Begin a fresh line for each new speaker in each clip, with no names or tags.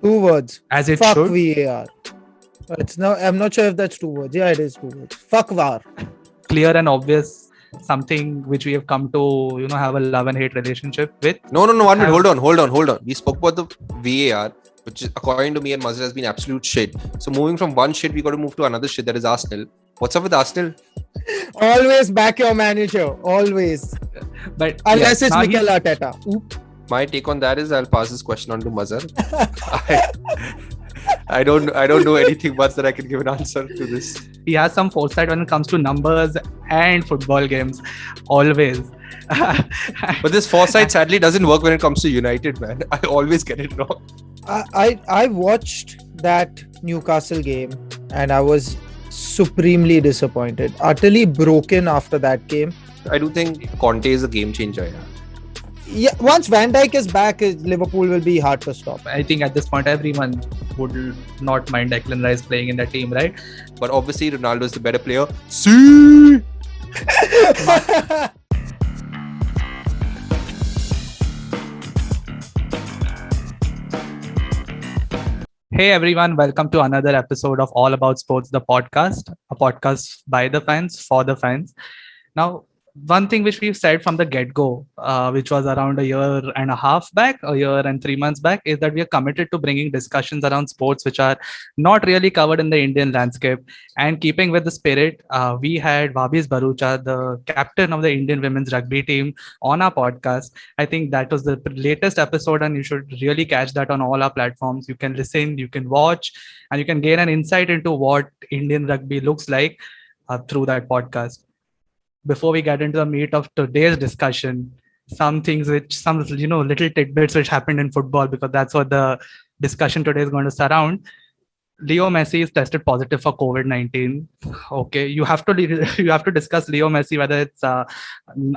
Two words.
As it
Fuck
should.
VAR. It's no. I'm not sure if that's two words. Yeah, it is two words. Fuck VAR.
Clear and obvious. Something which we have come to, have a love and hate relationship with.
No. 1 minute. Hold on. We spoke about the VAR, which is, according to me and Mazhar, has been absolute shit. So moving from one shit, we got to move to another shit, that is Arsenal. What's up with Arsenal?
Always back your manager. Always.
But
Unless it's
now
Mikel Arteta. Oop.
My take on that is I'll pass this question on to Mazhar. I don't know anything much that I can give an answer to this.
he has some foresight when it comes to numbers and football games. Always.
But this foresight sadly doesn't work when it comes to United, man. I always get it wrong.
I watched that Newcastle game and I was supremely disappointed. Utterly broken after that game.
I do think Conte is a game changer. Yeah.
Yeah, once Van Dijk is back, Liverpool will be hard to stop.
I think at this point, everyone would not mind Declan Rice playing in that team, right?
But obviously, Ronaldo is the better player. See.
Hey everyone, welcome to another episode of All About Sports, the podcast, a podcast by the fans, for the fans. Now, one thing which we've said from the get-go, which was around a year and a half back, a year and 3 months back, is that we are committed to bringing discussions around sports which are not really covered in the Indian landscape. And keeping with the spirit, we had Vabis Barucha, the captain of the Indian women's rugby team, on our podcast. I think that was the latest episode, and you should really catch that on all our platforms. You can listen, you can watch, and you can gain an insight into what Indian rugby looks like through that podcast. Before we get into the meat of today's discussion, some little tidbits which happened in football, because that's what the discussion today is going to surround. Leo Messi is tested positive for COVID-19. Okay, you have to discuss Leo Messi, whether it's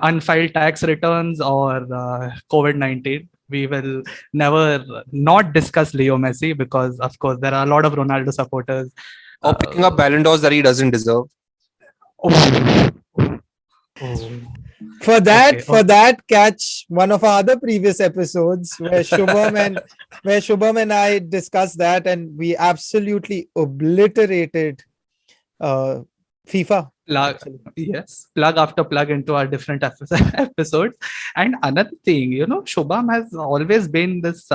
unfiled tax returns or COVID-19. We will never not discuss Leo Messi because, of course, there are a lot of Ronaldo supporters.
Or picking up Ballon d'Ors that he doesn't deserve.
For that, catch one of our other previous episodes where Shubham and I discussed that, and we absolutely obliterated FIFA.
Plug after plug into our different episodes. And another thing, Shubham has always been this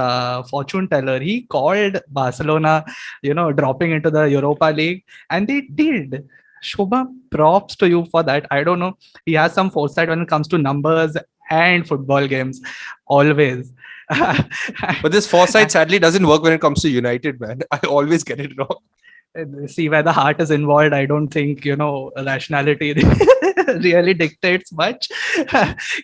fortune teller. He called Barcelona, dropping into the Europa League, and they did. Shubham, props to you for that. I don't know. He has some foresight when it comes to numbers and football games. Always.
But this foresight sadly doesn't work when it comes to United, man. I always get it wrong.
See, where the heart is involved, I don't think, rationality really dictates much.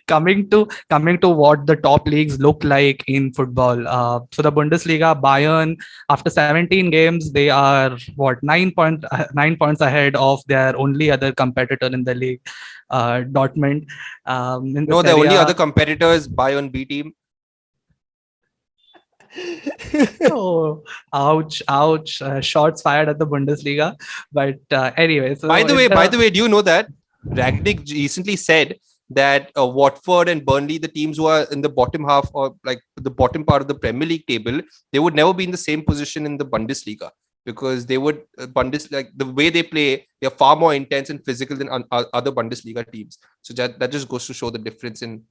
Coming to what the top leagues look like in football. So the Bundesliga, Bayern, after 17 games, they are 9 points ahead of their only other competitor in the league, Dortmund.
The only other competitor is Bayern B team.
Oh, ouch! Shots fired at the Bundesliga. But anyway, so
by the way, do you know that Rangnick recently said that Watford and Burnley, the teams who are in the bottom half or like the bottom part of the Premier League table, they would never be in the same position in the Bundesliga, because they would the way they play, they're far more intense and physical than other Bundesliga teams. So that just goes to show the difference in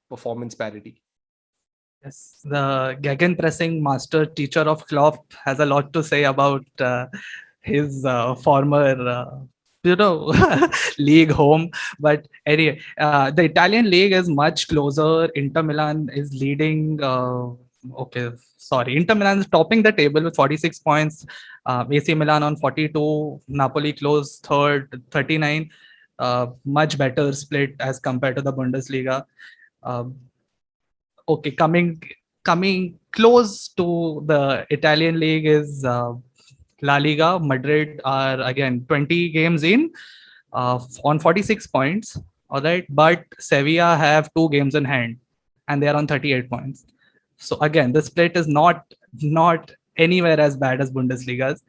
performance parity.
Yes, the gegenpressing master teacher of Klopp has a lot to say about his former, league home. But anyway, the Italian league is much closer. Inter Milan is leading. Inter Milan is topping the table with 46 points. AC Milan on 42. Napoli close third, 39. Much better split as compared to the Bundesliga. Coming close to the Italian league is La Liga. Madrid are again 20 games in on 46 points. All right, but Sevilla have 2 games in hand, and they are on 38 points. So again, the split is not anywhere as bad as Bundesliga's.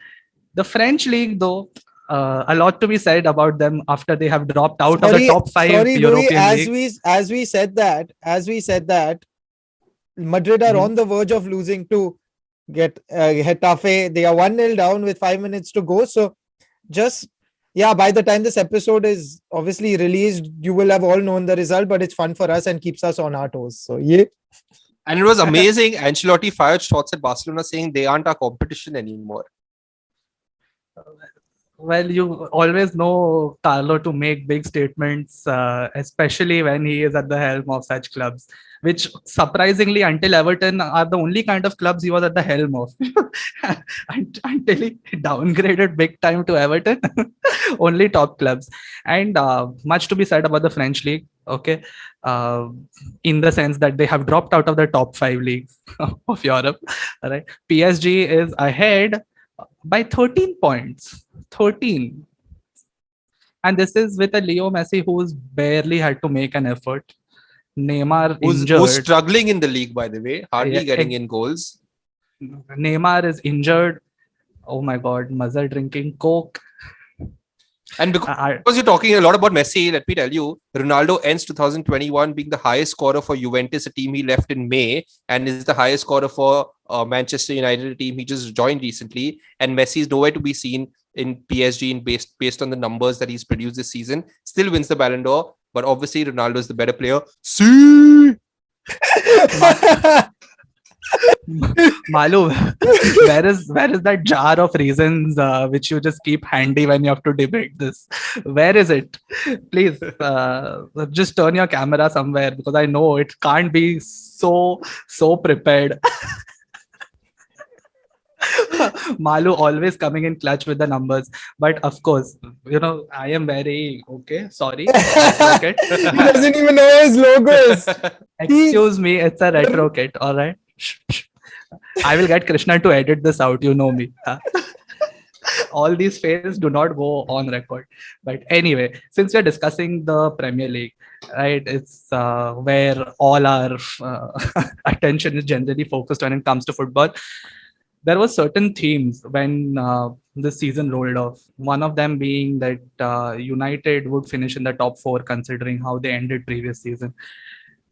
The French league, though, a lot to be said about them after they have dropped out of the top 5 European leagues.
As we said that, Madrid are on the verge of losing to get Getafe. They are 1-0 down with 5 minutes to go. So just by the time this episode is obviously released, you will have all known the result, but it's fun for us and keeps us on our toes. So yeah.
And it was amazing. Ancelotti fired shots at Barcelona saying they aren't our competition anymore.
Well, you always know Carlo to make big statements, especially when he is at the helm of such clubs, which surprisingly, until Everton, are the only kind of clubs he was at the helm of. Until he downgraded big time to Everton, only top clubs. And much to be said about the French league, okay, in the sense that they have dropped out of the top 5 leagues of Europe. Right, PSG is ahead by 13 points. 13. And this is with a Leo Messi who's barely had to make an effort. Neymar
Who's
injured.
struggling in the league, by the way, hardly
Yeah,
getting in goals.
Neymar is injured. Oh my God, Mazza drinking Coke.
And because you're talking a lot about Messi, let me tell you, Ronaldo ends 2021 being the highest scorer for Juventus, a team he left in May, and is the highest scorer for Manchester United, a team he just joined recently. And Messi is nowhere to be seen in PSG based on the numbers that he's produced this season. Still wins the Ballon d'Or, but obviously Ronaldo is the better player. See.
Malu, where is that jar of reasons which you just keep handy when you have to debate this? Where is it? Please just turn your camera somewhere, because I know it can't be so prepared. Malu always coming in clutch with the numbers, but of course, I am very sorry.
He doesn't even know his logos.
Excuse me, it's a retro kit. All right. I will get Krishna to edit this out. You know me. All these fails do not go on record. But anyway, since we're discussing the Premier League, right, it's where all our attention is generally focused when it comes to football. There were certain themes when this season rolled off. One of them being that United would finish in the top 4, considering how they ended previous season.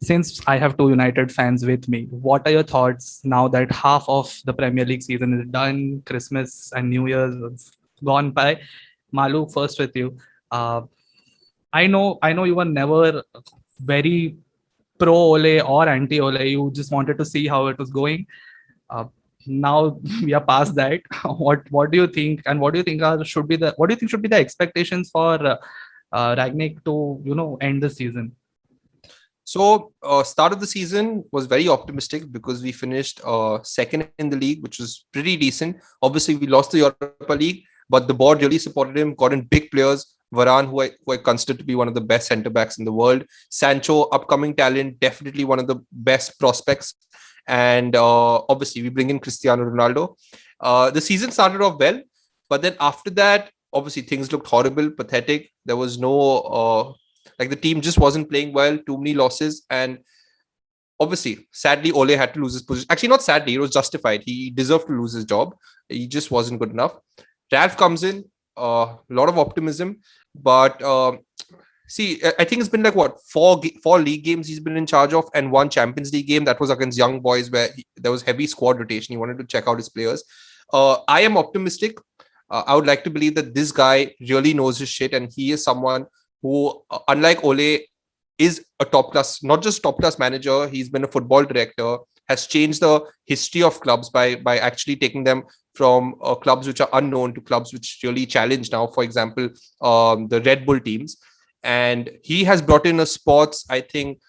Since I have 2 United fans with me, what are your thoughts now that half of the Premier League season is done, Christmas and New Year's have gone by? Malu, first with you. I know you were never very pro Ole or anti Ole. You just wanted to see how it was going. Now we are past that. What do you think? And what do you think should be the expectations for Rangnick to end the season?
So start of the season was very optimistic because we finished second in the league, which was pretty decent. Obviously, we lost the Europa League, but the board really supported him, got in big players. Varane, who I consider to be one of the best centre-backs in the world. Sancho, upcoming talent, definitely one of the best prospects. And obviously, we bring in Cristiano Ronaldo. The season started off well, but then after that, obviously, things looked horrible, pathetic. There was no... the team just wasn't playing well, too many losses. And obviously, sadly, Ole had to lose his position. Actually, not sadly, it was justified. He deserved to lose his job. He just wasn't good enough. Ralph comes in, a lot of optimism. But I think it's been four league games he's been in charge of and 1 Champions League game. That was against Young Boys where there was heavy squad rotation. He wanted to check out his players. I am optimistic. I would like to believe that this guy really knows his shit and he is someone who, unlike Ole, is a not just top class manager. He's been a football director, has changed the history of clubs by actually taking them from clubs which are unknown to clubs which really challenge now. For example, the Red Bull teams. And he has brought in a sports, I think,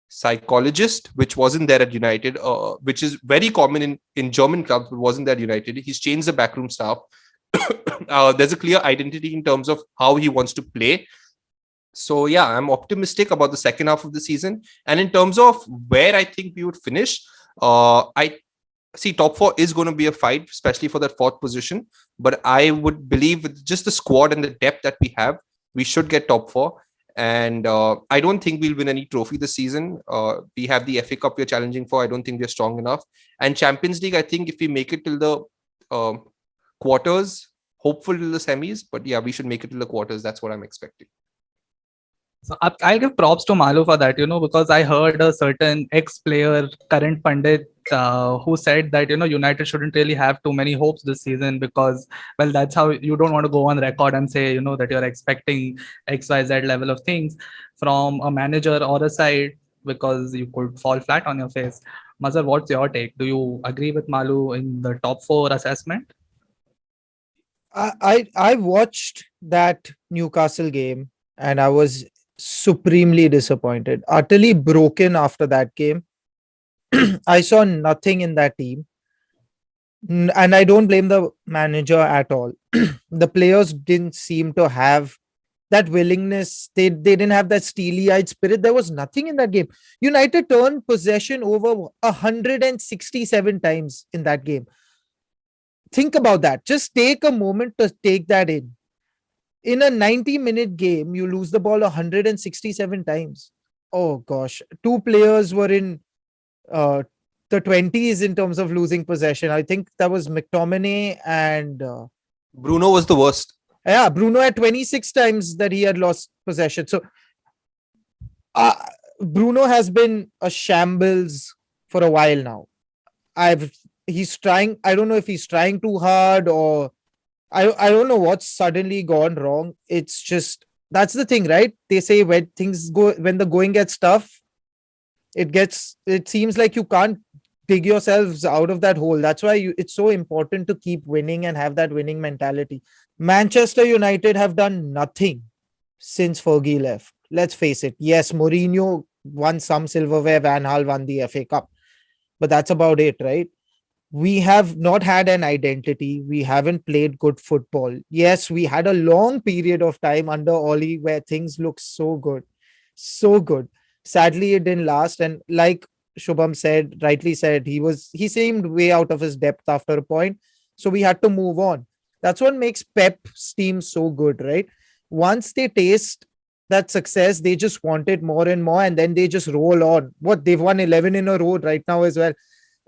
psychologist, which wasn't there at United, which is very common in German clubs, but wasn't there at United. He's changed the backroom staff. There's a clear identity in terms of how he wants to play. So yeah, I'm optimistic about the second half of the season. And in terms of where I think we would finish, I see top 4 is going to be a fight, especially for that 4th position. But I would believe with just the squad and the depth that we have, we should get top 4. And I don't think we'll win any trophy this season. We have the FA Cup we're challenging for. I don't think we're strong enough. And Champions League, I think if we make it till the quarters, hopeful till the semis. But yeah, we should make it till the quarters. That's what I'm expecting.
So I'll give props to Malu for that, because I heard a certain ex-player, current pundit, who said that United shouldn't really have too many hopes this season because, well, that's how you don't want to go on record and say that you're expecting XYZ level of things from a manager or a side because you could fall flat on your face. Mazhar, what's your take? Do you agree with Malu in the top four assessment?
I watched that Newcastle game and I was supremely disappointed, utterly broken after that game. I saw nothing in that team. And I don't blame the manager at all. The players didn't seem to have that willingness. They didn't have that steely-eyed spirit. There was nothing in that game. United turned possession over 167 times in that game. Think about that. Just take a moment to take that in. In a 90-minute game, you lose the ball 167 times. Oh gosh. Two players were in uh, the 20s in terms of losing possession. I think that was McTominay and
Bruno was the worst.
yeah, Bruno had 26 times that he had lost possession. So uh, Bruno has been a shambles for a while now. He's trying. I don't know if he's trying too hard or I don't know what's suddenly gone wrong. It's just that's the thing, right? They say when the going gets tough, it seems like you can't dig yourselves out of that hole. That's why it's so important to keep winning and have that winning mentality. Manchester United have done nothing since Fergie left. Let's face it. Yes, Mourinho won some silverware, Van Gaal won the FA Cup, but that's about it, right? We have not had an identity. We haven't played good football. Yes, we had a long period of time under Oli where things looked so good, so good. Sadly, it didn't last. And like Shubham said, rightly said, he seemed way out of his depth after a point. So we had to move on. That's what makes Pep's team so good, right? Once they taste that success, they just want it more and more, and then they just roll on. What they've won 11 in a row right now as well.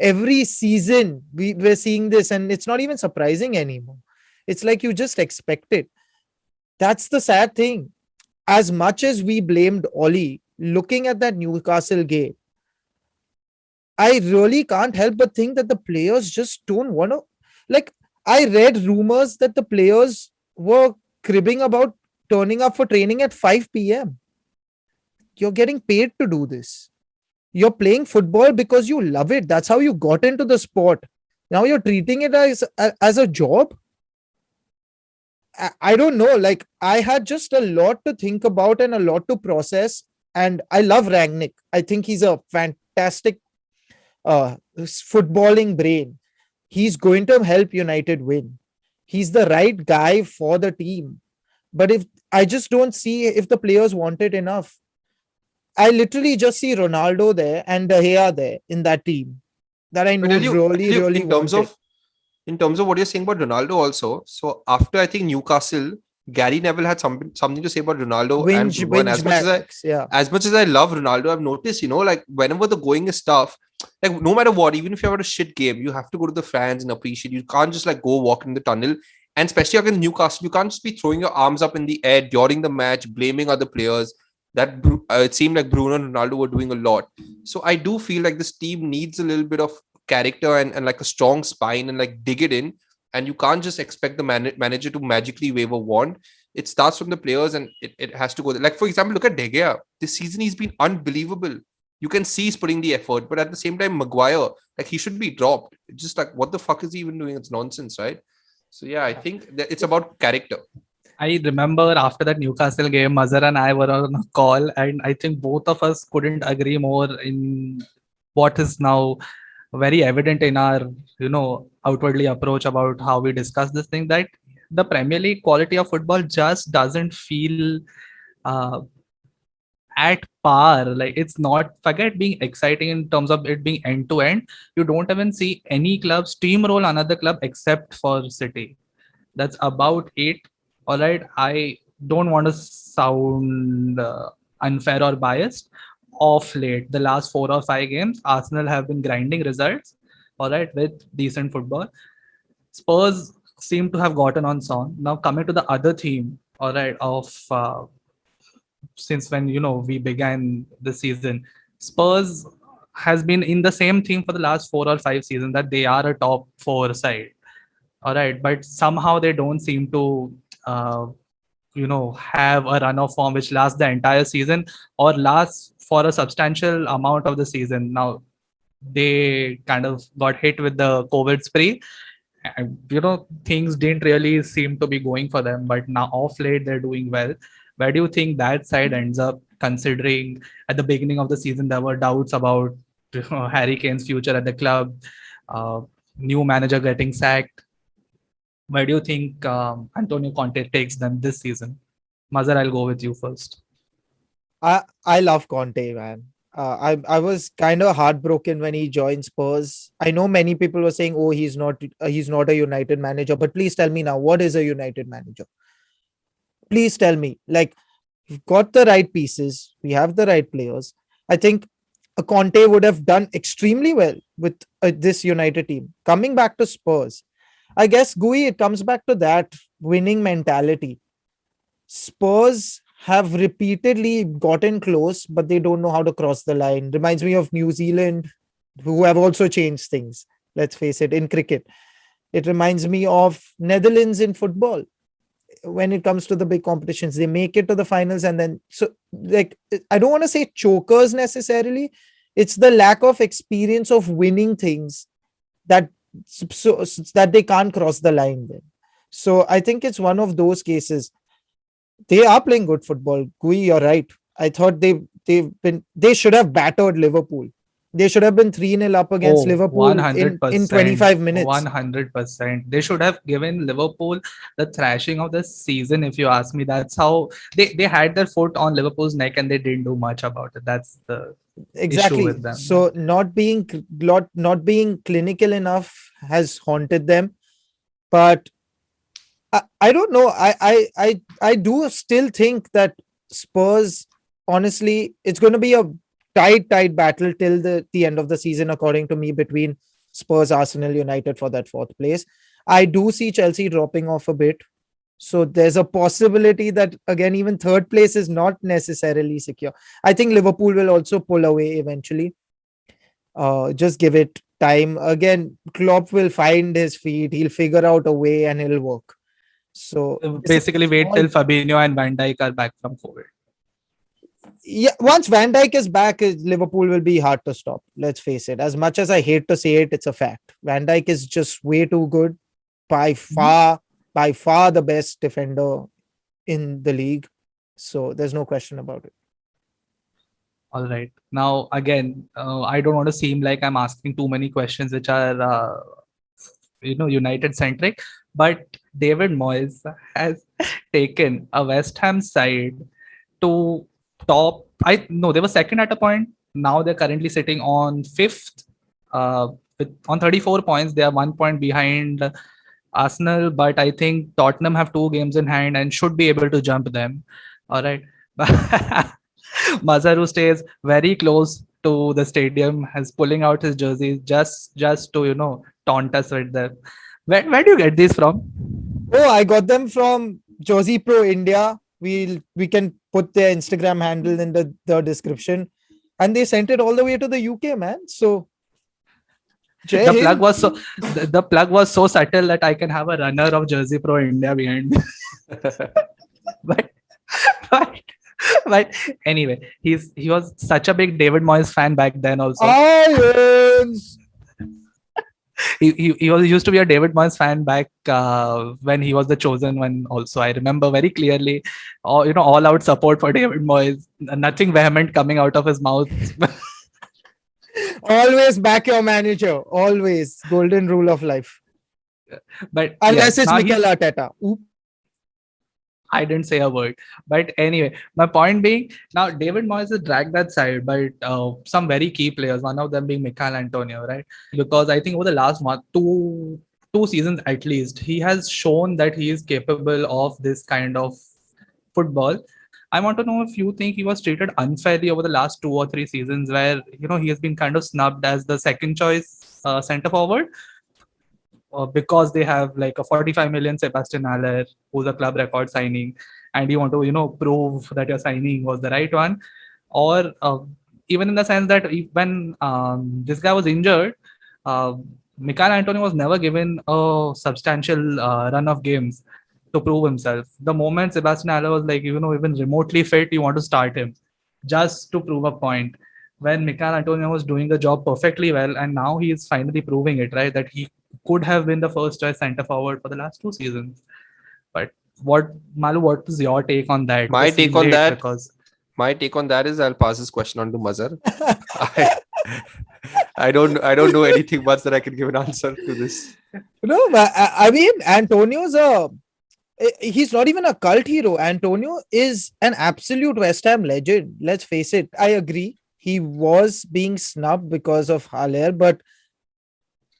Every season we're seeing this, and it's not even surprising anymore. It's like you just expect it. That's the sad thing. As much as we blamed Oli, looking at that Newcastle game, I really can't help but think that the players just don't want to. Like, I read rumors that the players were cribbing about turning up for training at 5 p.m. You're getting paid to do this. You're playing football because you love it. That's how you got into the sport. Now you're treating it as a job. I don't know. Like, I had just a lot to think about and a lot to process. And I love Rangnick. I think he's a fantastic footballing brain. He's going to help United win. He's the right guy for the team. But if I just don't see if the players want it enough. I literally just see Ronaldo there and De Gea there in that team that I know really
in terms
want
of in terms of what you're saying about Ronaldo also. So after I think Newcastle, Gary Neville had something to say about Ronaldo and Bruno. And as much as I love Ronaldo, I've noticed, like whenever the going is tough, like no matter what, even if you have a shit game, you have to go to the fans and appreciate. You can't just like go walk in the tunnel. And especially against Newcastle, you can't just be throwing your arms up in the air during the match, blaming other players. That it seemed like Bruno and Ronaldo were doing a lot. So I do feel like this team needs a little bit of character and like a strong spine and like dig it in. And you can't just expect the manager to magically wave a wand. It starts from the players and it has to go there. Like, for example, look at De Gea. This season, he's been unbelievable. You can see he's putting the effort, but at the same time, Maguire, like he should be dropped. It's just like, what the fuck is he even doing? It's nonsense, right? So yeah, I think that it's about character.
I remember after that Newcastle game, Mazhar and I were on a call, and I think both of us couldn't agree more in what is now very evident in our, outwardly approach about how we discuss this thing, that the Premier League quality of football just doesn't feel uh, at par. Like, it's not, forget being exciting in terms of it being end to end. You don't even see any club steamroll another club except for City. That's about it. All right, I don't want to sound unfair or biased. Off late, the last 4 or 5 games, Arsenal have been grinding results, all right, with decent football. Spurs seem to have gotten on song. Now, coming to the other theme, all right, of since when we began the season, Spurs has been in the same thing for the last 4 or 5 seasons, that they are a top four side. All right, but somehow they don't seem to have a run of form which lasts the entire season or lasts for a substantial amount of the season. Now they kind of got hit with the COVID spree, and things didn't really seem to be going for them, but now off late they're doing well. Where do you think that side ends up, considering at the beginning of the season there were doubts about Harry Kane's future at the club, uh, new manager getting sacked? Where do you think Antonio Conte takes them this season? Mazhar, I'll go with you first.
I love Conte, man. I was kind of heartbroken when he joined Spurs. I know many people were saying, "Oh, he's not a United manager." But please tell me now, what is a United manager? Please tell me. Like, we've got the right pieces, we have the right players. I think a Conte would have done extremely well with this United team. Coming back to Spurs, I guess Gui, it comes back to that winning mentality. Spurs have repeatedly gotten close, but they don't know how to cross the line. Reminds me of New Zealand, who have also changed things. Let's face it, in cricket. It reminds me of Netherlands in football. When it comes to the big competitions, they make it to the finals, and then I don't want to say chokers necessarily. It's the lack of experience of winning things that that they can't cross the line then. So I think it's one of those cases. They are playing good football. Gui, you're right. I thought they should have battered Liverpool. They should have been 3-0 up against Liverpool in 25 minutes.
100%. They should have given Liverpool the thrashing of the season, if you ask me. That's how they had their foot on Liverpool's neck and they didn't do much about it. That's the issue with them.
So not being clinical enough has haunted them. But I don't know. I do still think that Spurs, honestly, it's going to be a tight battle till the end of the season, according to me, between Spurs, Arsenal, United for that fourth place. I do see Chelsea dropping off a bit. So there's a possibility that, again, even third place is not necessarily secure. I think Liverpool will also pull away eventually. Just give it time. Again, Klopp will find his feet. He'll figure out a way and it'll work. So
basically wait till Fabinho and Van Dijk are back from COVID.
Yeah, once Van Dijk is back, Liverpool will be hard to stop. Let's face it. As much as I hate to say it, it's a fact. Van Dijk is just way too good. By far the best defender in the league. So there's no question about it.
All right. Now, again, I don't want to seem like I'm asking too many questions which are, United centric, but David Moyes has taken a West Ham side to top. They were second at a point. Now they're currently sitting on fifth on 34 points. They are 1 point behind Arsenal, but I think Tottenham have 2 games in hand and should be able to jump them. All right. Mazhar, who stays very close to the stadium, has pulling out his jerseys just to taunt us with them. Where do you get these from?
Oh, I got them from Jersey Pro India. We can put their Instagram handle in the description, and they sent it all the way to the UK, man. So
the plug was so subtle that I can have a runner of Jersey Pro India behind me. but anyway, he was such a big David Moyes fan back then also.
Irons!
He used to be a David Moyes fan back when he was the chosen one also. I remember very clearly, all out support for David Moyes. Nothing vehement coming out of his mouth.
Always back your manager. Always. Golden rule of life.
But
unless it's Mikel Arteta. Oop.
I didn't say a word. But anyway, my point being, now David Moyes has dragged that side, but some very key players, one of them being Michail Antonio, right? Because I think over the last two seasons at least, he has shown that he is capable of this kind of football. I want to know if you think he was treated unfairly over the last 2 or 3 seasons where, he has been kind of snubbed as the second choice centre forward. Because they have like a 45 million Sebastian Haller, who's a club record signing, and you want to prove that your signing was the right one, or even in the sense that when this guy was injured, uh, Michail Antonio was never given a substantial run of games to prove himself. The moment Sebastian Haller was like, even remotely fit, you want to start him just to prove a point. When Michail Antonio was doing the job perfectly well, and now he is finally proving it, right? That he could have been the first choice center forward for the last 2 seasons. But what, Malu, what is your take on that?
My
This
take
seems
on
late
that,
because
my take on that is I'll pass this question on to Mazhar. I, I don't know anything much that I can give an answer to this.
No, but I mean, Antonio's he's not even a cult hero. Antonio is an absolute West Ham legend. Let's face it. I agree. He was being snubbed because of Haller, but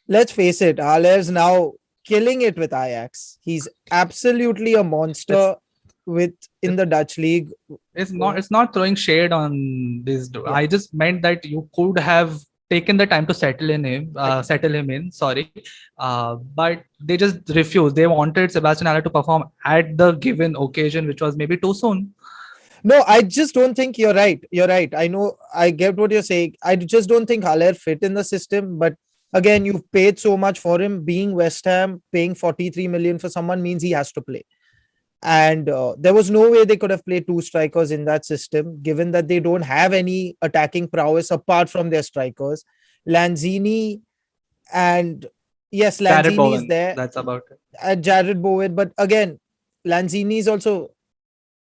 let's face it, Haller's now killing it with Ajax. He's absolutely a monster with in the Dutch league.
it's not throwing shade on this.
Yeah.
I just meant that you could have taken the time to settle him in. Sorry, but they just refused. They wanted Sebastian Haller to perform at the given occasion, which was maybe too soon.
No, I just don't think you're right. You're right. I know, I get what you're saying. I just don't think Haller fit in the system. But again, you've paid so much for him. Being West Ham, paying 43 million for someone means he has to play. And there was no way they could have played two strikers in that system, given that they don't have any attacking prowess apart from their strikers. Lanzini and yes,
Jared
Lanzini is
Bowen,
there.
that's about it.
Jared Bowen, but again, Lanzini is also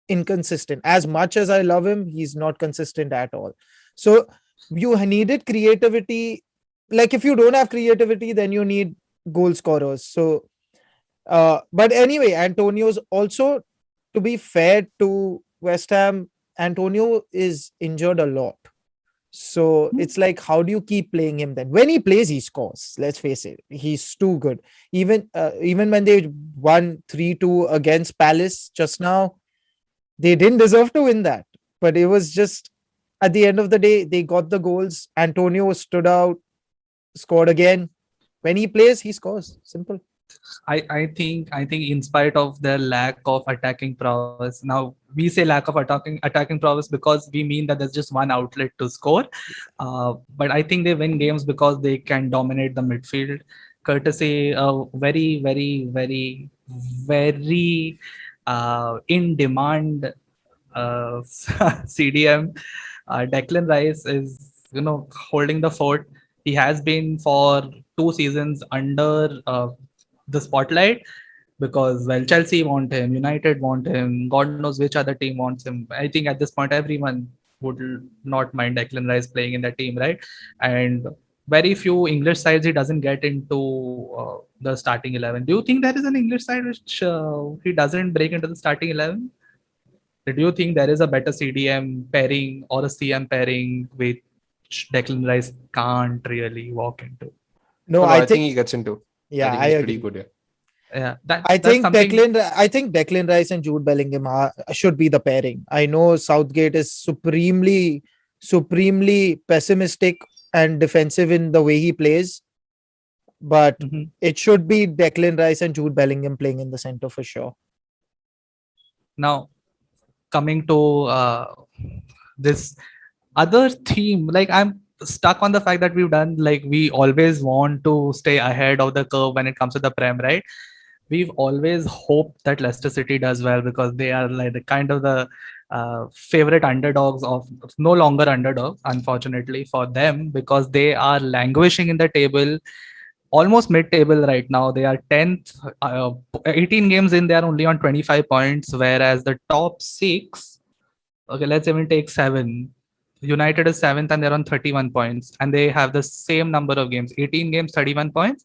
inconsistent. As much as I love him, he's not consistent at all. So you needed creativity. Like if you don't have creativity, then you need goal scorers. So but anyway, Antonio's also, to be fair to West Ham, Antonio is injured a lot. So it's like, how do you keep playing him then? When he plays, he scores. Let's face it, he's too good. Even when they won 3-2 against Palace just now, they didn't deserve to win that. But it was just, at the end of the day, they got the goals. Antonio stood out, scored again. When he plays, he scores. Simple.
I think in spite of their lack of attacking prowess, now we say lack of attacking prowess because we mean that there's just one outlet to score. But I think they win games because they can dominate the midfield, courtesy a very, very, very, very in demand CDM. Declan Rice is holding the fort. He has been for 2 seasons under the spotlight because Chelsea want him, United want him, God knows which other team wants him. I think at this point everyone would not mind Declan Rice playing in the team, right? And very few English sides he doesn't get into the starting 11. Do you think there is an English side which he doesn't break into the starting 11? Do you think there is a better CDM pairing or a CM pairing which Declan Rice can't really walk into?
No,
No,
I
I think he gets into.
yeah,
I think
I
he's
agree.
pretty good.
Yeah,
I
that's
think
something.
Declan Rice and Jude Bellingham should be the pairing. I know Southgate is supremely pessimistic and defensive in the way he plays, but
Mhm.
it should be Declan Rice and Jude Bellingham playing in the center for sure.
Now, coming to this other theme, like I'm stuck on the fact that we always want to stay ahead of the curve when it comes to the Prem, right? We've always hoped that Leicester City does well because they are like the kind of the favorite underdogs of no longer underdogs, unfortunately for them, because they are languishing in the table, almost mid-table right now. They are 10th, 18 games in, they are only on 25 points, whereas the top six, okay, let's even take seven. United is seventh and they're on 31 points, and they have the same number of games, 18 games, 31 points.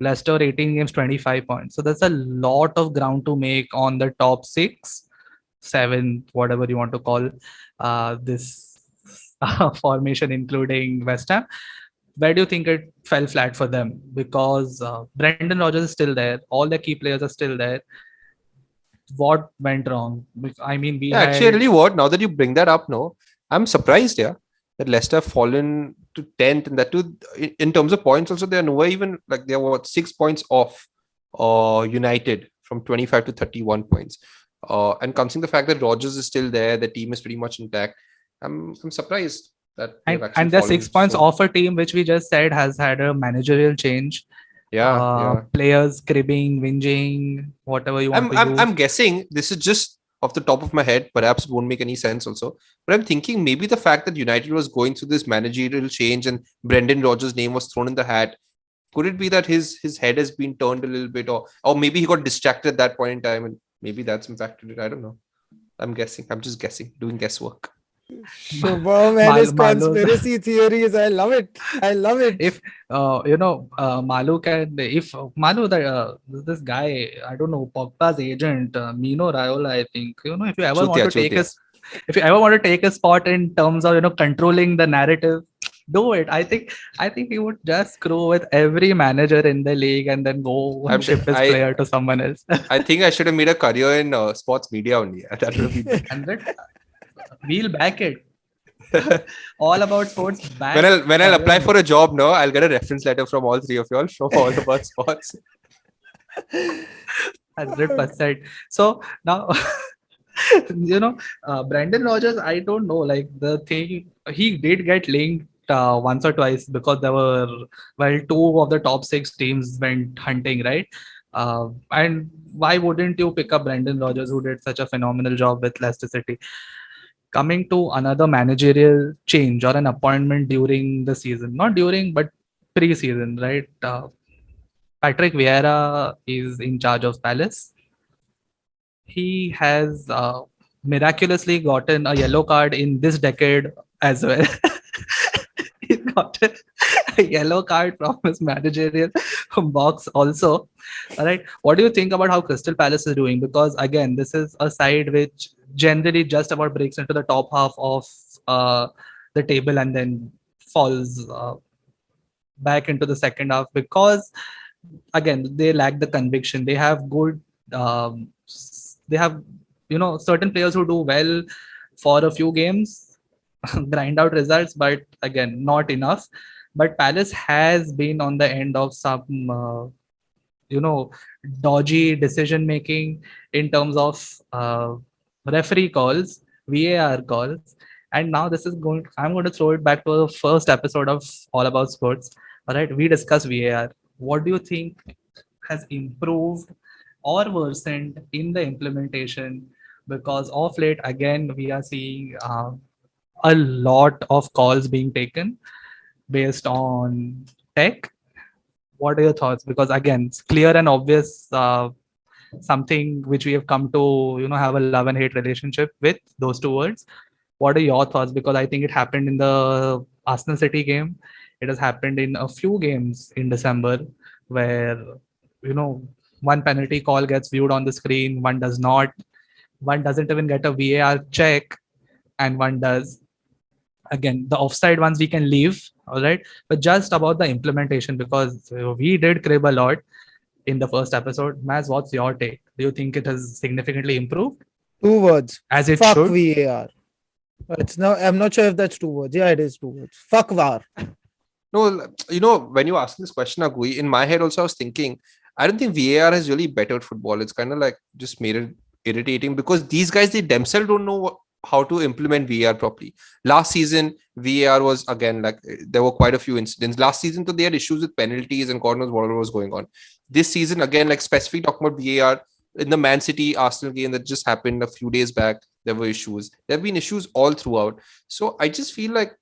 Leicester 18 games, 25 points. So that's a lot of ground to make on the top six, seven, whatever you want to call this formation, including West Ham. Where do you think it fell flat for them? Because Brendan Rodgers is still there, all the key players are still there. What went wrong? I mean, we
Yeah, actually, I
had
tell you what, now that you bring that up, no, I'm surprised, yeah, that Leicester have fallen to 10th, and that too, in terms of points, also, they're nowhere even like they're 6 points off United from 25 to 31 points. And considering the fact that Rogers is still there, the team is pretty much intact. I'm surprised that they've actually
And the
fallen
6 points
so.
off a team which we just said has had a managerial change.
Yeah.
Players cribbing, whinging, whatever you want to use.
I'm guessing this is just off the top of my head. Perhaps it won't make any sense also. But I'm thinking maybe the fact that United was going through this managerial change and Brendan Rodgers' name was thrown in the hat. Could it be that his head has been turned a little bit, or maybe he got distracted at that point in time, and maybe that's impacted it. I don't know. I'm guessing. I'm just guessing, doing guesswork.
Shubham and his conspiracy theories. I love it. I love it.
If Malu can, if Malu this guy, I don't know, Pogba's agent, Mino Raiola, I think, if you ever want to take a spot in terms of controlling the narrative, do it. I think he would just screw with every manager in the league and then go and ship his player to someone else.
I think I should have made a career in sports media only. That would be
100. We'll back it. All about sports.
When I'll apply for a job now, I'll get a reference letter from all three of you all from All About Sports.
100%. So now, Brendan Rodgers, I don't know, like the thing, he did get linked once or twice because there were, two of the top 6 teams went hunting, right? And why wouldn't you pick up Brendan Rodgers, who did such a phenomenal job with Leicester City? Coming to another managerial change or an appointment during the season, not during, but pre-season, right? Patrick Vieira is in charge of Palace. He has miraculously gotten a yellow card in this decade as well. He got a yellow card from his managerial box also. All right. What do you think about how Crystal Palace is doing? Because again, this is a side which generally just about breaks into the top half of the table and then falls back into the second half because again they lack the conviction. They have good they have certain players who do well for a few games, grind out results, but again not enough. But Palace has been on the end of some dodgy decision making in terms of referee calls, VAR calls. And now I'm going to throw it back to the first episode of All About Sports. All right, we discuss VAR. What do you think has improved or worsened in the implementation? Because of late, again, we are seeing a lot of calls being taken based on tech. What are your thoughts? Because again, it's clear and obvious something which we have come to have a love and hate relationship with those two words. What are your thoughts? Because I think it happened in the Arsenal City game. It has happened in a few games in December where one penalty call gets viewed on the screen, one does not, one doesn't even get a VAR check, and one does. Again, the offside ones we can leave, all right, but just about the implementation, because we did crib a lot in the first episode. Maz, what's your take? Do you think it has significantly improved?
2 words.
As it
Fuck
should.
VAR. I'm not sure if that's 2 words. Yeah, it is 2 words. Fuck VAR.
No, when you ask this question, Agui, in my head also I was thinking, I don't think VAR has really bettered football. It's kind of like just made it irritating because these guys, they themselves don't know how to implement VAR properly. Last season, VAR was again like there were quite a few incidents. Last season, so they had issues with penalties and God knows whatever was going on. This season, again, like specifically talking about VAR in the Man City Arsenal game that just happened a few days back, there were issues. There have been issues all throughout. So I just feel like,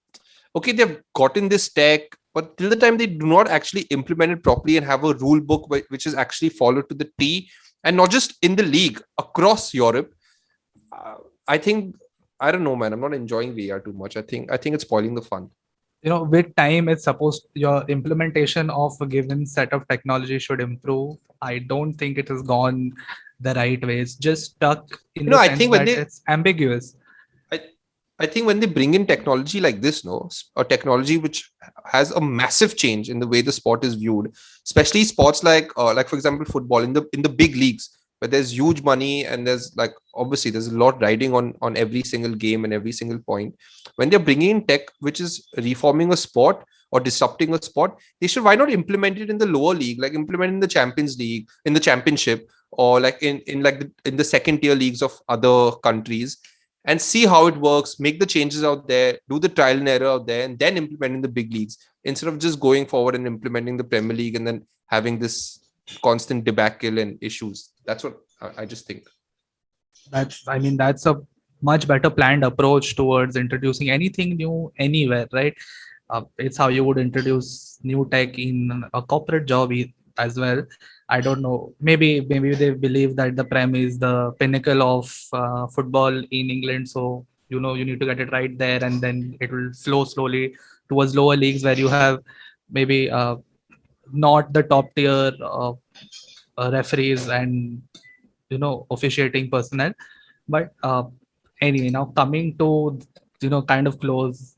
okay, they've gotten this tech, but till the time they do not actually implement it properly and have a rule book which is actually followed to the T, and not just in the league, across Europe, I think, I don't know, man. I'm not enjoying VR too much. I think it's spoiling the fun.
With time, it's supposed your implementation of a given set of technology should improve. I don't think it has gone the right way. It's just stuck in the sense that it's ambiguous.
I think when they bring in technology like this, a technology which has a massive change in the way the sport is viewed, especially sports like for example, football in the big leagues, where there's huge money and there's like obviously there's a lot riding on every single game and every single point. When they're bringing in tech which is reforming a sport or disrupting a sport, why not implement it in the lower league, like implement in the Champions League, in the Championship, or like in the second tier leagues of other countries, and see how it works, make the changes out there, do the trial and error out there, and then implement in the big leagues, instead of just going forward and implementing the Premier League and then having this constant debacle and issues. That's what I just think.
That's a much better planned approach towards introducing anything new anywhere, right? It's how you would introduce new tech in a corporate job as well. I don't know. Maybe they believe that the Prem is the pinnacle of football in England. So you need to get it right there, and then it will flow slowly towards lower leagues where you have maybe not the top tier referees and officiating personnel. But anyway, now coming to kind of close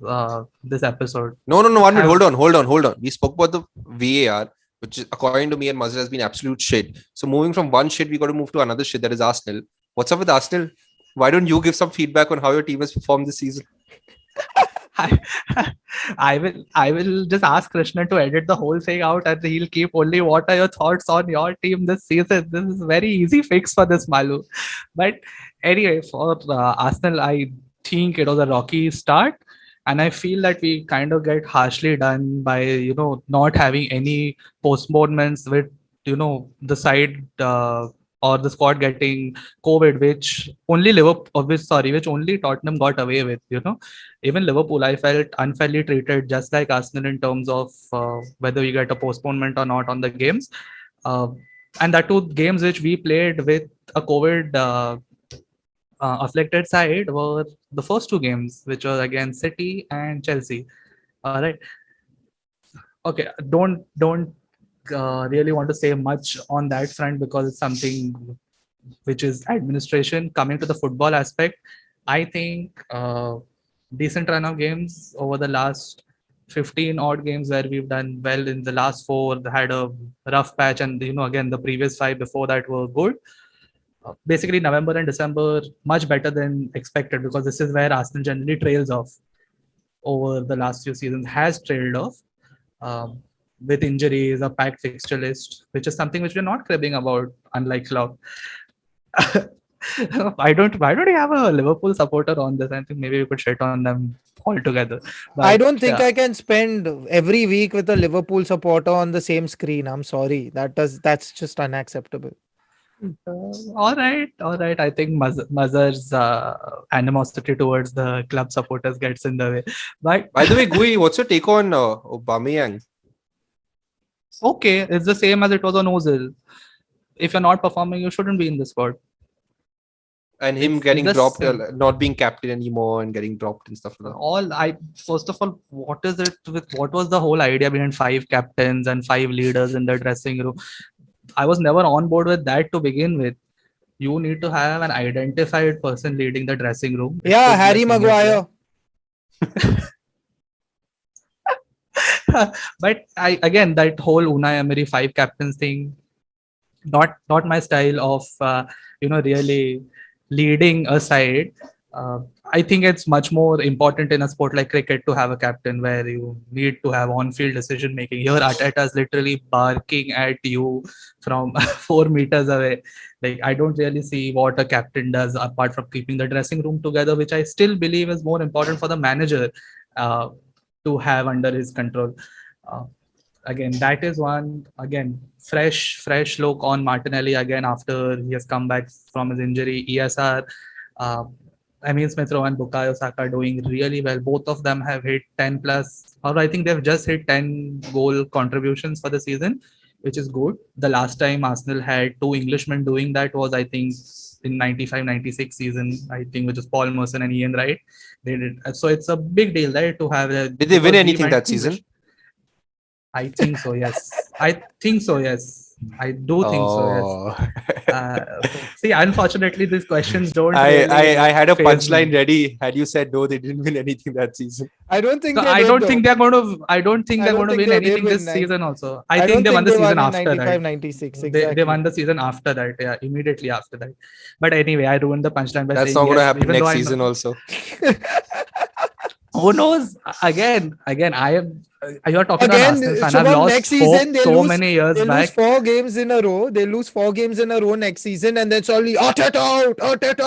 this episode.
No. 1 minute. Hold on. We spoke about the VAR, which is, according to me and Mazhar, has been absolute shit. So moving from one shit, we got to move to another shit, that is Arsenal. What's up with Arsenal? Why don't you give some feedback on how your team has performed this season?
I will just ask Krishna to edit the whole thing out, and he'll keep only what are your thoughts on your team this season. This is a very easy fix for this Malu. But anyway, for Arsenal, I think it was a rocky start, and I feel that we kind of get harshly done by not having any postponements with the side or the squad getting COVID, which only which only Tottenham got away with. Even Liverpool, I felt unfairly treated, just like Arsenal, in terms of whether we get a postponement or not on the games. And that two games which we played with a COVID afflicted side were the first two games, which were against City and Chelsea. All right. Okay. Don't really want to say much on that front, because it's something which is administration. Coming to the football aspect, I think decent run of games over the last 15 odd games where we've done well. In the last 4 had a rough patch, and again the previous 5 before that were good. Basically November and December much better than expected, because this is where Arsenal generally trails off over the last few seasons, has trailed off with injuries, a packed fixture list, which is something which we're not cribbing about, unlike Klopp. Why don't we have a Liverpool supporter on this? I think maybe we could shit on them altogether. But,
I don't think I can spend every week with a Liverpool supporter on the same screen. I'm sorry. That's just unacceptable.
All right. I think Mazhar's animosity towards the club supporters gets in the way. But
by the way, Gui, what's your take on Aubameyang?
Okay, it's the same as it was on Ozil. If you're not performing, you shouldn't be in the squad.
And him getting dropped, not being captain anymore, and getting dropped and stuff like that.
First of all, what was the whole idea behind 5 captains and 5 leaders in the dressing room? I was never on board with that to begin with. You need to have an identified person leading the dressing room.
Yeah, Harry Maguire.
But again, that whole Unai Emery 5 captains thing, not my style of really leading a side. I think it's much more important in a sport like cricket to have a captain, where you need to have on-field decision making. Here, Arteta's literally barking at you from 4 meters away. Like, I don't really see what a captain does apart from keeping the dressing room together, which I still believe is more important for the manager to have under his control. Again, that is one. Again, fresh look on Martinelli again after he has come back from his injury. ESR. Emil Smith Rowe and Bukayo Saka doing really well. Both of them have hit 10 plus, or I think they've just hit 10 goal contributions for the season, which is good. The last time Arsenal had 2 Englishmen doing that was, I think, in 95-96 season, I think, which is Paul Merson and Ian Wright. They did. So it's a big deal, right, to have a...
Did they win anything that season?
I think so, yes. I do think so, yes. See, unfortunately, these questions don't.
I had a punchline ready. Had you said no, they didn't win anything that season.
I don't think.
I don't think they're going to win anything this season. Also, I think they won the season after that.
96.
Exactly. They won the season after that. Yeah, immediately after that. But anyway, I ruined the punchline by
that's
saying
not going to
yes,
happen next season also.
Who knows? Again, I am. You're talking to an
Again,
Arsenal fan. I've
Shubham, next
lost
season
hope
they
so
lose.
many years
They lose
back.
4 games in a row. They lose 4 games in a row next season, and then suddenly Arteta out, Arteta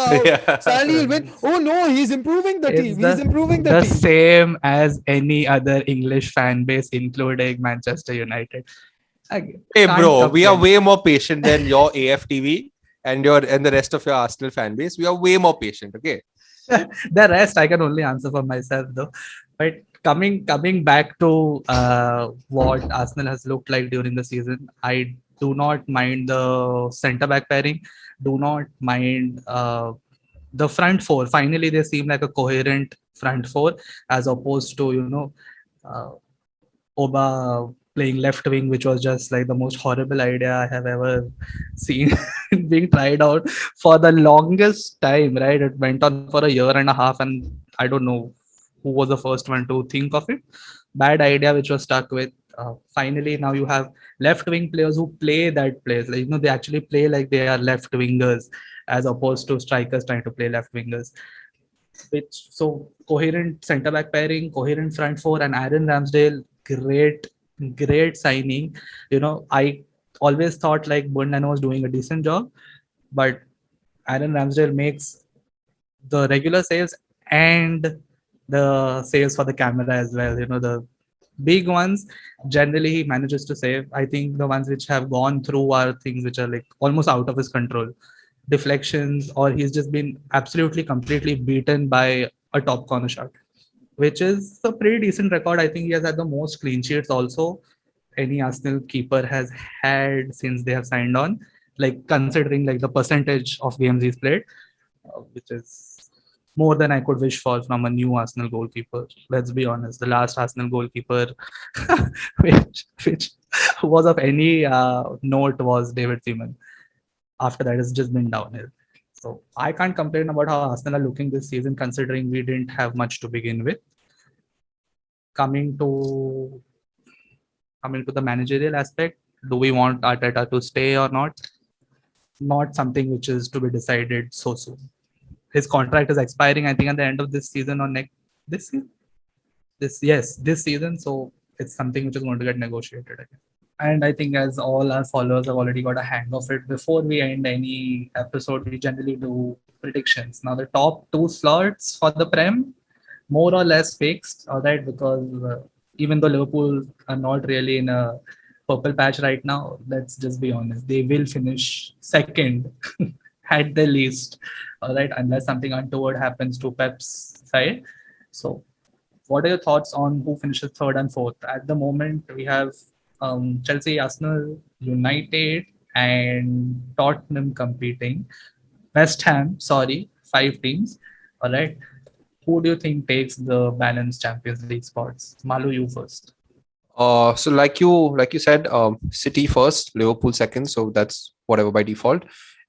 out. Suddenly he'll win. Oh no, he's improving the
It's
team. He's improving the
the
team.
same as any other English fan base, including Manchester United. I
Hey,
can't
bro, we are
complain.
way more patient than your AFTV and the rest of your Arsenal fan base. We are way more patient. Okay.
The rest I can only answer for myself, though. But coming back to what Arsenal has looked like during the season, I do not mind the centre back pairing. Do not mind the front four. Finally, they seem like a coherent front four as opposed to uh, Oba playing left wing, which was just like the most horrible idea I have ever seen being tried out for the longest time, right? It went on for a year and a half, and I don't know who was the first one to think of it. Bad idea, which was stuck with. Finally, now you have left wing players who play that place. Like, they actually play like they are left wingers as opposed to strikers trying to play left wingers. Which so coherent centre back pairing, coherent front four, and Aaron Ramsdale, great signing. I always thought like Bundano was doing a decent job, but Aaron Ramsdale makes the regular saves and the saves for the camera as well. The big ones generally he manages to save. I think the ones which have gone through are things which are like almost out of his control, deflections, or he's just been absolutely completely beaten by a top corner shot, which is a pretty decent record. I think he has had the most clean sheets also any Arsenal keeper has had since they have signed on, like considering like the percentage of games he's played, which is more than I could wish for from a new Arsenal goalkeeper. Let's be honest, the last Arsenal goalkeeper, which was of any note, was David Seaman. After that, it's just been downhill. So I can't complain about how Arsenal are looking this season, considering we didn't have much to begin with. Coming to coming to the managerial aspect, do we want Arteta to stay or not? Not something which is to be decided so soon. His contract is expiring, I think, at the end of this season or next this season. This season. So it's something which is going to get negotiated again. And I think as all our followers have already got a hang of it, before we end any episode, we generally do predictions. Now the top two slots for the Prem, more or less fixed, all right, because even though Liverpool are not really in a purple patch right now, let's just be honest, they will finish second at the least, all right, unless something untoward happens to Pep's side. So what are your thoughts on who finishes third and fourth? At the moment, we have Chelsea, Arsenal, United, and Tottenham competing. West Ham, sorry, 5 teams. All right. Who do you think takes the balanced Champions League spots? Malu, you first.
So like you said, City first, Liverpool second. So that's whatever by default.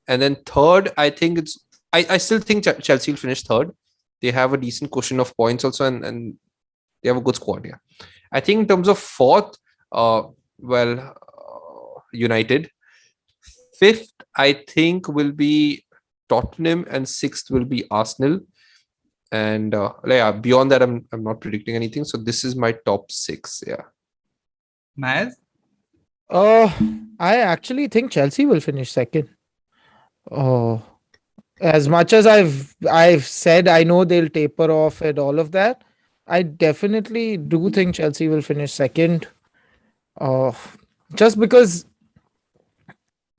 And then third, I think I still think Chelsea will finish third. They have a decent cushion of points also, and they have a good squad. Yeah. I think in terms of fourth, United. Fifth, I think, will be Tottenham, and sixth will be Arsenal. And yeah, beyond that, I'm not predicting anything. So this is my top six. Yeah.
Maz?
I actually think Chelsea will finish second. Oh, as much as I've said I know they'll taper off and all of that, I definitely do think Chelsea will finish second. Uh, just because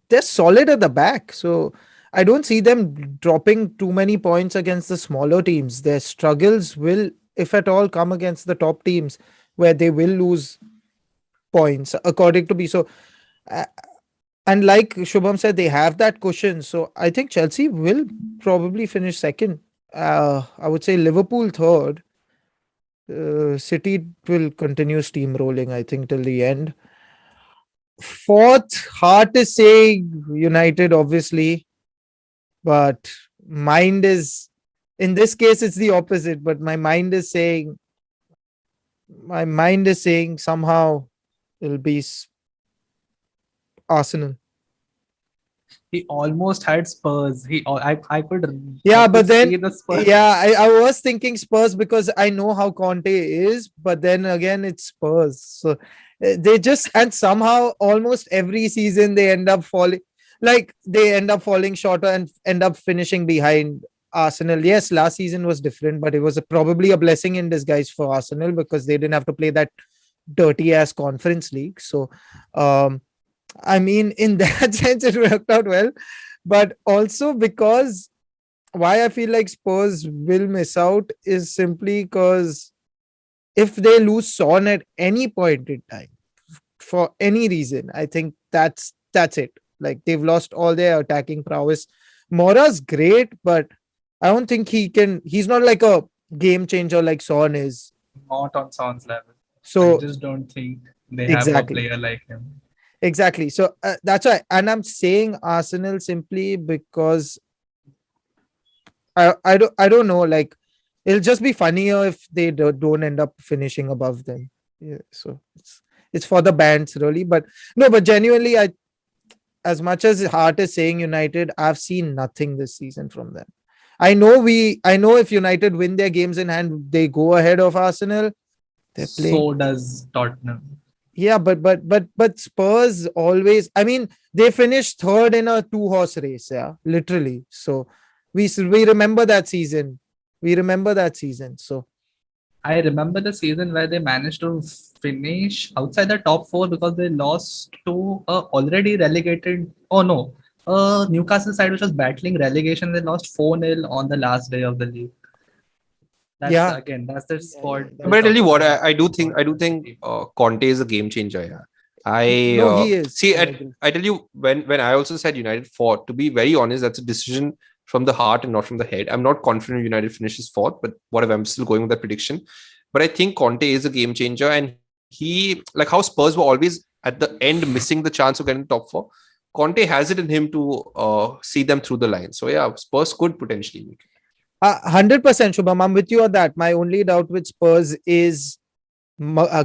they're solid at the back, so I don't see them dropping too many points against the smaller teams. Their struggles will, if at all, come against the top teams where they will lose points, according to me. So, uh, and like Shubham said, they have that cushion. So I think Chelsea will probably finish second. I would say Liverpool third. City will continue steamrolling, I think, till the end. Fourth, heart is saying United, obviously, but mind is, in this case, it's the opposite. But my mind is saying somehow it'll be Arsenal.
He almost had Spurs. I could
Yeah, but then
see the Spurs.
I was thinking Spurs because I know how Conte is, but then again it's Spurs. So they just, and somehow almost every season they end up falling, like they end up falling shorter and end up finishing behind Arsenal. Yes, last season was different, but it was probably a blessing in disguise for Arsenal because they didn't have to play that dirty ass Conference League. So um I mean, in that sense, it worked out well, but also because why I feel like Spurs will miss out is simply because if they lose Son at any point in time, for any reason, I think that's it. Like they've lost all their attacking prowess. Mora's great, but I don't think he can. He's not like a game changer like Son is.
Not on Son's level. I
So
just don't think they have a
exactly,
player like him.
exactly. So that's why, and I'm saying Arsenal simply because I don't know. Like it'll just be funnier if they don't end up finishing above them. Yeah, so it's for the bands really, but no, but genuinely, I as much as Hart is saying United, I've seen nothing this season from them. I know if United win their games in hand, they go ahead of Arsenal. They're playing.
So does Tottenham.
Yeah, but Spurs always. I mean, they finished third in a two-horse race. Yeah, literally. So we remember that season. We remember that season. So
I remember the season where they managed to finish outside the top four because they lost to a already relegated. Oh no, Newcastle side which was battling relegation. They lost 4-0 on the last day of the league.
yeah,
That's the squad.
yeah.
But I tell you what, I do think Conte is a game changer. Yeah, I
No, he is.
see.
I agree.
I tell you when I also said United fought. To be very honest, that's a decision from the heart and not from the head. I'm not confident United finishes fourth, but whatever. I'm still going with that prediction. But I think Conte is a game changer, and he like how Spurs were always at the end missing the chance of getting top four. Conte has it in him to see them through the line. So yeah, Spurs could potentially make it.
100% Shubham. I'm with you on that. My only doubt with Spurs is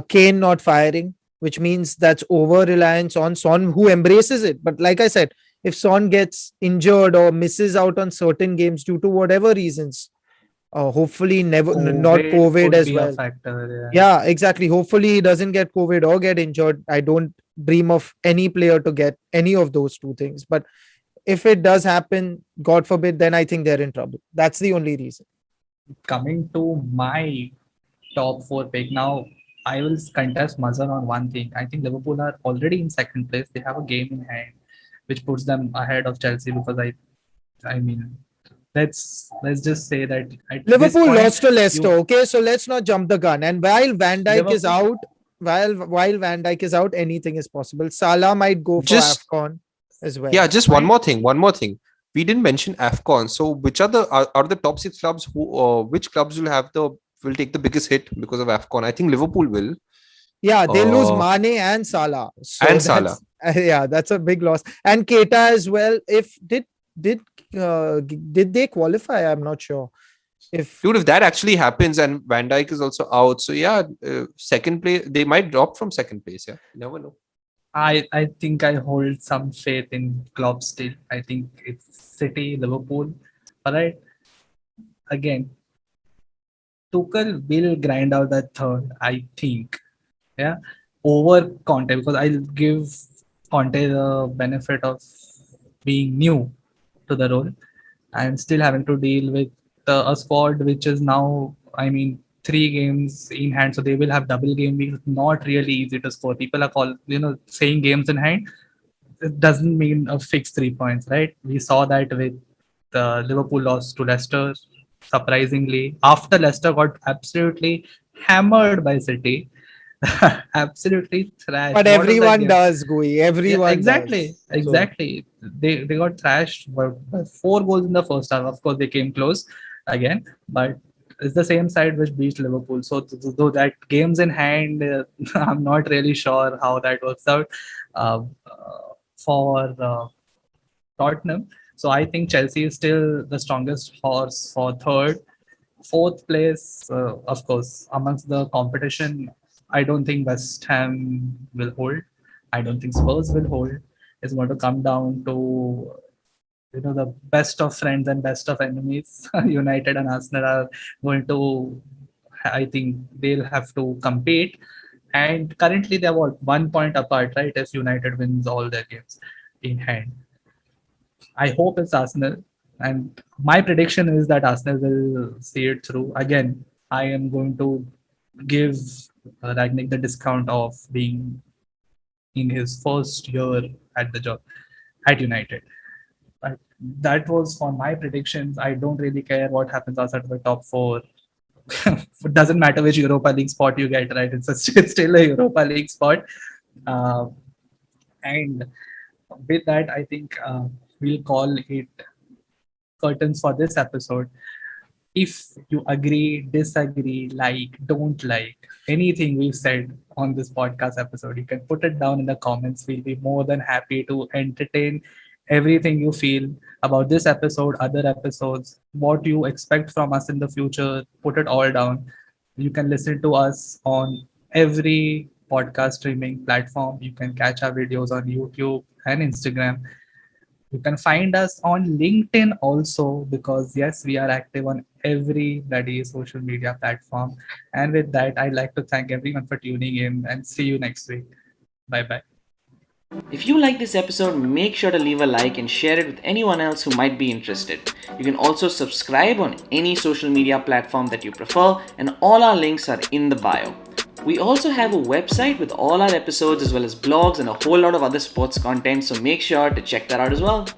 Kane not firing, which means that's over reliance on Son, who embraces it. But like I said, if Son gets injured or misses out on certain games due to whatever reasons, hopefully not COVID
could
as
be
well.
a factor.
Yeah, exactly. Hopefully he doesn't get COVID or get injured. I don't dream of any player to get any of those two things. But if it does happen, God forbid, then I think they're in trouble. That's the only reason.
Coming to my top four pick now, I will contest Mazhar on one thing. I think Liverpool are already in second place. They have a game in hand, which puts them ahead of Chelsea because I mean, let's just say that at this
Liverpool
point,
lost to Leicester.
you-
Okay, so let's not jump the gun. And while Van Dijk is
Liverpool-
out, while Van Dijk is out, anything is possible. Salah might go for
Just-
AFCON as well.
Yeah, just one more thing. We didn't mention AFCON. So which are the top six clubs who which clubs will take the biggest hit because of AFCON? I think Liverpool will.
Yeah, they lose
Uh,
Mane and Salah. So
and
that's-
Salah.
Yeah, that's a big loss. And Keita as well. If did they qualify? I'm not sure. If
Dude, if that actually happens and Van Dijk is also out, so yeah, second place, they might drop from second place. Yeah, you never know.
I think I hold some faith in Klopp still. I think it's City, Liverpool. All right. Again, Tuchel will grind out that third, I think. Yeah. Over Conte because I'll give Conte the benefit of being new to the role and still having to deal with a squad which is now, I mean, 3 games in hand, so they will have double game weeks. Not really easy to score. People are saying games in hand. It doesn't mean a fixed 3 points, right? We saw that with Liverpool lost to Leicester, surprisingly. After Leicester got absolutely hammered by City, absolutely thrashed.
but
What was that
everyone
game?
does, Gui. Everyone
Yeah, exactly,
does. So,
exactly. They got thrashed by 4 goals in the first half. Of course, they came close again, but it's the same side which beat Liverpool. So though that games in hand, I'm not really sure how that works out for Tottenham. So I think Chelsea is still the strongest horse for third. Fourth place, of course, amongst the competition, I don't think West Ham will hold. I don't think Spurs will hold. is going to come down to the best of friends and best of enemies. United and Arsenal are going to, I think they'll have to compete. And currently they're 1 point apart, right? If United wins all their games in hand. I hope it's Arsenal. And my prediction is that Arsenal will see it through. Again, I am going to give Ragnick the discount of being in his first year at the job at United. But that was for my predictions. I don't really care what happens outside of the top four. It doesn't matter which Europa League spot you get, right? It's still a Europa League spot. Uh, and with that, I think we'll call it curtains for this episode. If you agree, disagree, like, don't like anything we've said on this podcast episode, you can put it down in the comments. We'll be more than happy to entertain everything you feel about this episode, other episodes, what you expect from us in the future. Put it all down. You can listen to us on every podcast streaming platform. You can catch our videos on YouTube and Instagram. You can find us on LinkedIn also, because yes, we are active on every bloody social media platform. And with that, I'd like to thank everyone for tuning in and see you next week. Bye bye.
If you like this episode, make sure to leave a like and share it with anyone else who might be interested. You can also subscribe on any social media platform that you prefer, and all our links are in the bio. We also have a website with all our episodes as well as blogs and a whole lot of other sports content, so make sure to check that out as well.